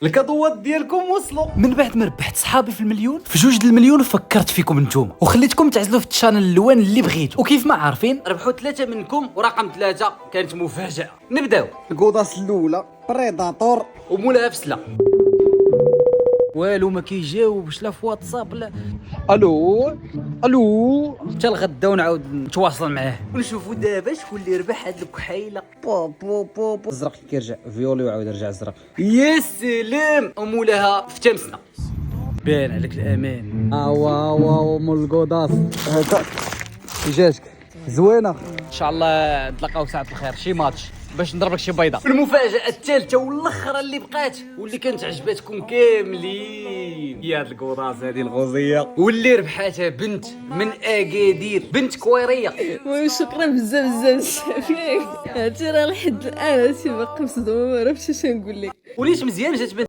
الكادوات ديالكم وصلوا. من بعد ما ربحت صحابي في المليون، في 2 المليون فكرت فيكم نتوما وخليتكم تعزلوا في الشانل اللوان اللي بغيتو. وكيف ما عارفين ربحوا 3 منكم، ورقم 3 كانت مفاجأة. نبداو. الكوداس الاولى بريداتور ومولاها فسلة. والو ما كيجاوبش لا في واتساب لا. الو حتى الغدا ونعاود نتواصل معاه ونشوفوا دابا شكون اللي ربح هاد الكحيله. بو الزرق كيرجع فيولي وعاود يرجع الزرق. يا سلام. ومولاها في تمسنا. بان عليك الامان. واو مول الكوداس هذا جاتك زوينه. ان شاء الله نتلاقاو ساعه الخير شي ماتش باش نضرب لك شي بيضه. المفاجاه الثالثه والاخرى اللي بقات واللي كانت عجباتكم كاملين هي هاد الكوراس هذه الغوزيه، واللي ربحاتها بنت من اكادير، بنت كويريه. المهم شكرا بزاف ياك. هادشي راه لحد الان هادشي باقي مصدومه، ما عرفتش اش نقول لك. وليش مزيان جات